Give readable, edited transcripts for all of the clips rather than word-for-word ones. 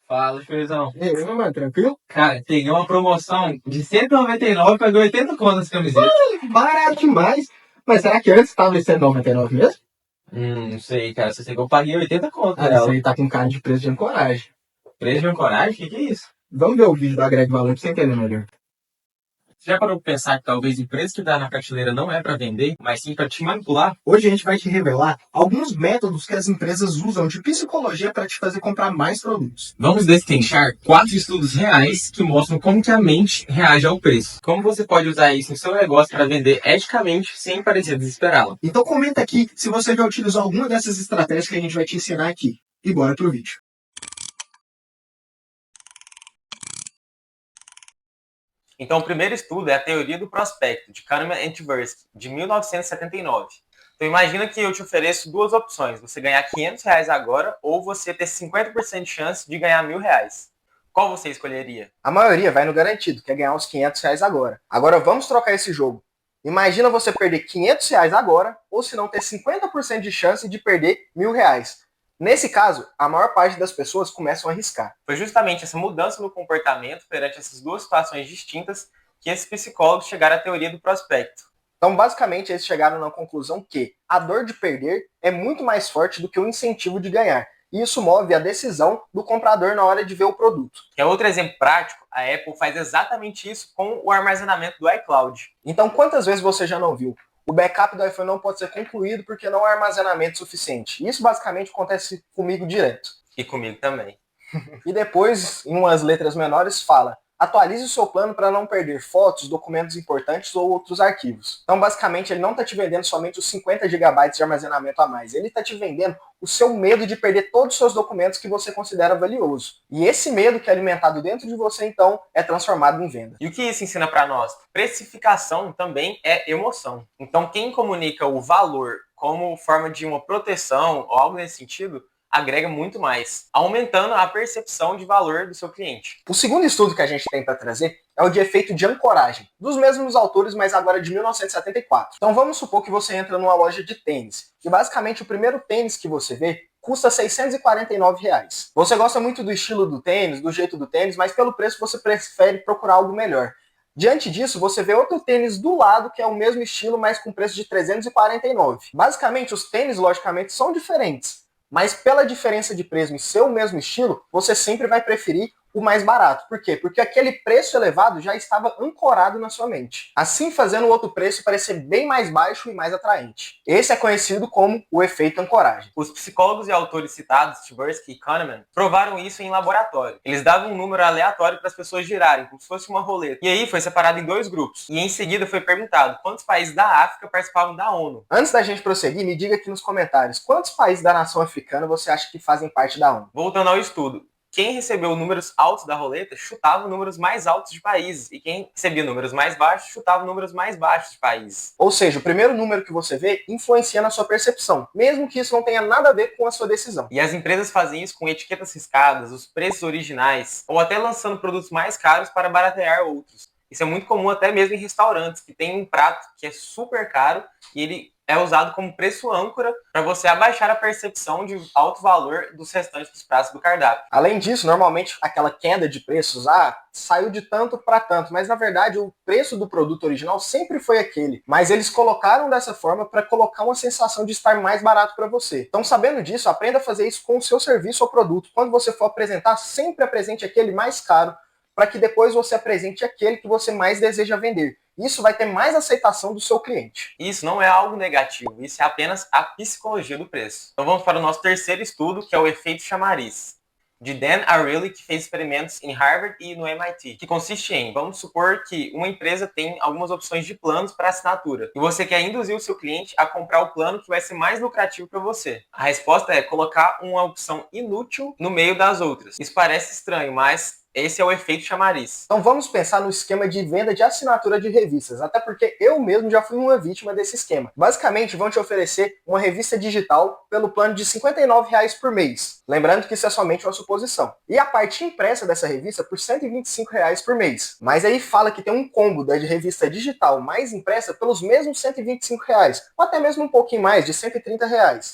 Fala, Fezão. E aí, meu mano, tranquilo? Cara, peguei uma promoção de 199, paguei 80 contas as camisetas. Barato demais. Mas será que antes estava em 199 mesmo? Não sei, cara. Só sei que eu paguei 80 contas Ah, isso nela. aí tá com cara de preço de ancoragem. Preço de ancoragem? O que é isso? Vamos ver o vídeo da Greg Valor pra você entender melhor. Você já parou pra pensar que talvez o preço que dá na prateleira não é pra vender, mas sim pra te manipular? Hoje a gente vai te revelar alguns métodos que as empresas usam de psicologia para te fazer comprar mais produtos. Vamos destrinchar 4 estudos reais que mostram como que a mente reage ao preço. Como você pode usar isso no seu negócio para vender eticamente sem parecer desesperá-lo. Então comenta aqui se você já utilizou alguma dessas estratégias que a gente vai te ensinar aqui. E bora pro vídeo. Então, o primeiro estudo é a teoria do prospecto, de Kahneman e Tversky, de 1979. Então, imagina que eu te ofereço duas opções, você ganhar R$ 500 agora ou você ter 50% de chance de ganhar R$ 1.000. Qual você escolheria? A maioria vai no garantido, quer ganhar uns R$ 500 agora. Agora vamos trocar esse jogo. Imagina você perder R$ 500 agora, ou se não ter 50% de chance de perder R$ 1.000. Nesse caso, a maior parte das pessoas começam a arriscar. Foi justamente essa mudança no comportamento perante essas duas situações distintas que esses psicólogos chegaram à teoria do prospecto. Então, basicamente, eles chegaram na conclusão que a dor de perder é muito mais forte do que o incentivo de ganhar. E isso move a decisão do comprador na hora de ver o produto. Que é outro exemplo prático, a Apple faz exatamente isso com o armazenamento do iCloud. Então, quantas vezes você já não viu? O backup do iPhone não pode ser concluído porque não há armazenamento suficiente. Isso basicamente acontece comigo direto. E comigo também. E depois, em umas letras menores, fala: atualize o seu plano para não perder fotos, documentos importantes ou outros arquivos. Então, basicamente, ele não está te vendendo somente os 50 GB de armazenamento a mais. Ele está te vendendo o seu medo de perder todos os seus documentos que você considera valioso. E esse medo que é alimentado dentro de você, então, é transformado em venda. E o que isso ensina para nós? Precificação também é emoção. Então, quem comunica o valor como forma de uma proteção ou algo nesse sentido, agrega muito mais, aumentando a percepção de valor do seu cliente. O segundo estudo que a gente tem para trazer é o de efeito de ancoragem, dos mesmos autores, mas agora de 1974. Então vamos supor que você entra numa loja de tênis, e basicamente o primeiro tênis que você vê custa R$ 649. Você gosta muito do estilo do tênis, do jeito do tênis, mas pelo preço você prefere procurar algo melhor. Diante disso, você vê outro tênis do lado que é o mesmo estilo, mas com preço de R$ 349. Basicamente, os tênis, logicamente, são diferentes. Mas pela diferença de preço em seu mesmo estilo, você sempre vai preferir o mais barato. Por quê? Porque aquele preço elevado já estava ancorado na sua mente. Assim, fazendo o outro preço parecer bem mais baixo e mais atraente. Esse é conhecido como o efeito ancoragem. Os psicólogos e autores citados, Tversky e Kahneman, provaram isso em laboratório. Eles davam um número aleatório para as pessoas girarem, como se fosse uma roleta. E aí foi separado em 2 grupos. E em seguida foi perguntado quantos países da África participavam da ONU. Antes da gente prosseguir, me diga aqui nos comentários, quantos países da nação africana você acha que fazem parte da ONU? Voltando ao estudo, quem recebeu números altos da roleta chutava números mais altos de países, e quem recebia números mais baixos chutava números mais baixos de países. Ou seja, o primeiro número que você vê influencia na sua percepção, mesmo que isso não tenha nada a ver com a sua decisão. E as empresas fazem isso com etiquetas riscadas, os preços originais, ou até lançando produtos mais caros para baratear outros. Isso é muito comum até mesmo em restaurantes, que tem um prato que é super caro e ele é usado como preço âncora para você abaixar a percepção de alto valor dos restantes dos pratos do cardápio. Além disso, normalmente aquela queda de preços, saiu de tanto para tanto, mas na verdade o preço do produto original sempre foi aquele, mas eles colocaram dessa forma para colocar uma sensação de estar mais barato para você. Então, sabendo disso, aprenda a fazer isso com o seu serviço ou produto. Quando você for apresentar, sempre apresente aquele mais caro, para que depois você apresente aquele que você mais deseja vender. Isso vai ter mais aceitação do seu cliente. Isso não é algo negativo, isso é apenas a psicologia do preço. Então vamos para o nosso terceiro estudo, que é o efeito chamariz, de Dan Ariely, que fez experimentos em Harvard e no MIT, que consiste em, vamos supor que uma empresa tem algumas opções de planos para assinatura, e você quer induzir o seu cliente a comprar o plano que vai ser mais lucrativo para você. A resposta é colocar uma opção inútil no meio das outras. Isso parece estranho, mas esse é o efeito chamariz. Então vamos pensar no esquema de venda de assinatura de revistas, até porque eu mesmo já fui uma vítima desse esquema. Basicamente vão te oferecer uma revista digital pelo plano de R$ 59 por mês. Lembrando que isso é somente uma suposição. E a parte impressa dessa revista por R$ 125 por mês. Mas aí fala que tem um combo da revista digital mais impressa pelos mesmos R$ 125, ou até mesmo um pouquinho mais, de R$ 130.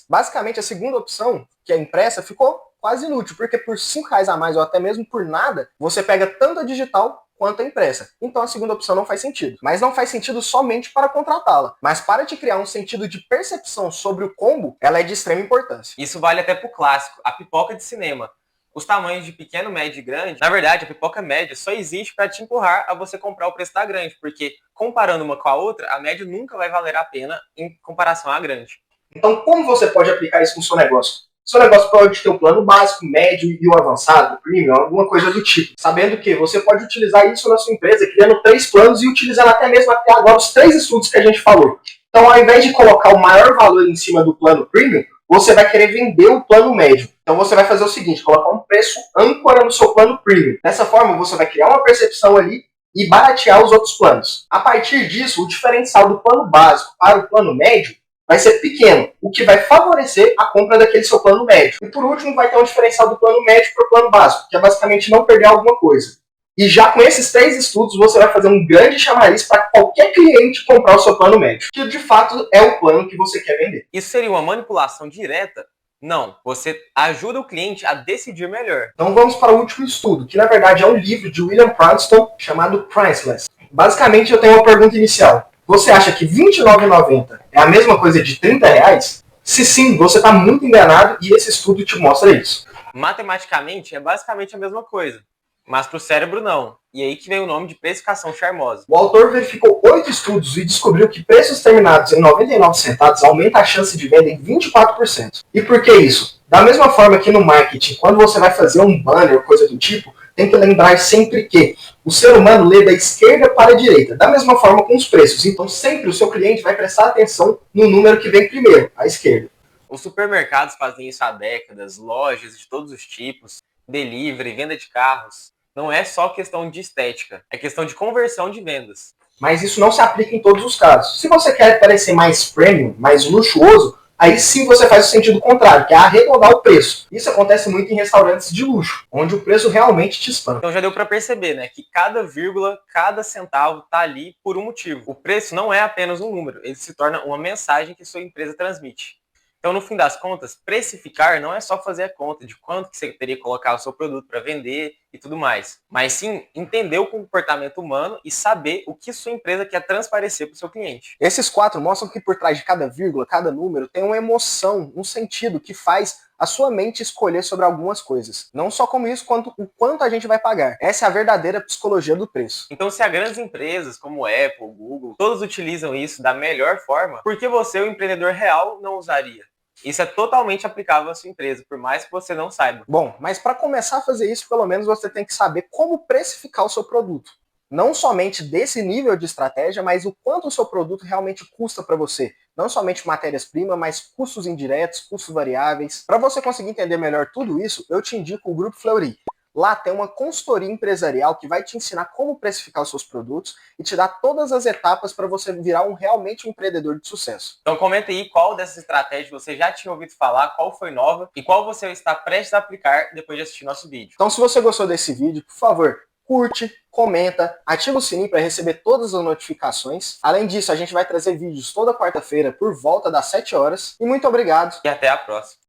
Basicamente a segunda opção, que é impressa, ficou quase inútil, porque por R$5 a mais ou até mesmo por nada, você pega tanto a digital quanto a impressa. Então a segunda opção não faz sentido. Mas não faz sentido somente para contratá-la, mas para te criar um sentido de percepção sobre o combo, ela é de extrema importância. Isso vale até pro clássico, a pipoca de cinema. Os tamanhos de pequeno, médio e grande, na verdade, a pipoca média só existe para te empurrar a você comprar o preço da grande, porque comparando uma com a outra, a média nunca vai valer a pena em comparação à grande. Então, como você pode aplicar isso no seu negócio? Seu negócio pode ter o plano básico, médio e o avançado, o premium, alguma coisa do tipo. Sabendo que você pode utilizar isso na sua empresa, criando 3 planos e utilizando até mesmo até agora os 3 estudos que a gente falou. Então, ao invés de colocar o maior valor em cima do plano premium, você vai querer vender o plano médio. Então você vai fazer o seguinte, colocar um preço âncora no seu plano premium. Dessa forma, você vai criar uma percepção ali e baratear os outros planos. A partir disso, o diferencial do plano básico para o plano médio vai ser pequeno, o que vai favorecer a compra daquele seu plano médio. E por último, vai ter um diferencial do plano médio para o plano básico, que é basicamente não perder alguma coisa. E já com esses 3 estudos, você vai fazer um grande chamariz para qualquer cliente comprar o seu plano médio, que de fato é o plano que você quer vender. Isso seria uma manipulação direta? Não, você ajuda o cliente a decidir melhor. Então vamos para o último estudo, que na verdade é um livro de William Proudston chamado Priceless. Basicamente eu tenho uma pergunta inicial. Você acha que R$ 29,90 é a mesma coisa de R$30? Se sim, você está muito enganado e esse estudo te mostra isso. Matematicamente é basicamente a mesma coisa, mas para o cérebro não. E aí que vem o nome de precificação charmosa. O autor verificou 8 estudos e descobriu que preços terminados em 99 centavos aumenta a chance de venda em 24%. E por que isso? Da mesma forma que no marketing, quando você vai fazer um banner ou coisa do tipo, tem que lembrar sempre que o ser humano lê da esquerda para a direita, da mesma forma com os preços. Então sempre o seu cliente vai prestar atenção no número que vem primeiro, à esquerda. Os supermercados fazem isso há décadas, lojas de todos os tipos, delivery, venda de carros. Não é só questão de estética, é questão de conversão de vendas. Mas isso não se aplica em todos os casos. Se você quer parecer mais premium, mais luxuoso, aí sim você faz o sentido contrário, que é arredondar o preço. Isso acontece muito em restaurantes de luxo, onde o preço realmente te espanta. Então já deu para perceber, né, que cada vírgula, cada centavo está ali por um motivo. O preço não é apenas um número, ele se torna uma mensagem que sua empresa transmite. Então, no fim das contas, precificar não é só fazer a conta de quanto que você teria que colocar o seu produto para vender e tudo mais, mas sim entender o comportamento humano e saber o que sua empresa quer transparecer para o seu cliente. Esses 4 mostram que por trás de cada vírgula, cada número, tem uma emoção, um sentido que faz a sua mente escolher sobre algumas coisas. Não só como isso, quanto o quanto a gente vai pagar. Essa é a verdadeira psicologia do preço. Então, se as grandes empresas como Apple, Google, todos utilizam isso da melhor forma, por que você, o empreendedor real, não usaria? Isso é totalmente aplicável à sua empresa, por mais que você não saiba. Bom, mas para começar a fazer isso, pelo menos você tem que saber como precificar o seu produto. Não somente desse nível de estratégia, mas o quanto o seu produto realmente custa para você. Não somente matérias-primas, mas custos indiretos, custos variáveis. Para você conseguir entender melhor tudo isso, eu te indico o Grupo Fleury. Lá tem uma consultoria empresarial que vai te ensinar como precificar os seus produtos e te dar todas as etapas para você virar realmente um empreendedor de sucesso. Então comenta aí qual dessas estratégias você já tinha ouvido falar, qual foi nova e qual você está prestes a aplicar depois de assistir nosso vídeo. Então se você gostou desse vídeo, por favor, curte, comenta, ativa o sininho para receber todas as notificações. Além disso, a gente vai trazer vídeos toda quarta-feira por volta das 7 horas. E muito obrigado. E até a próxima.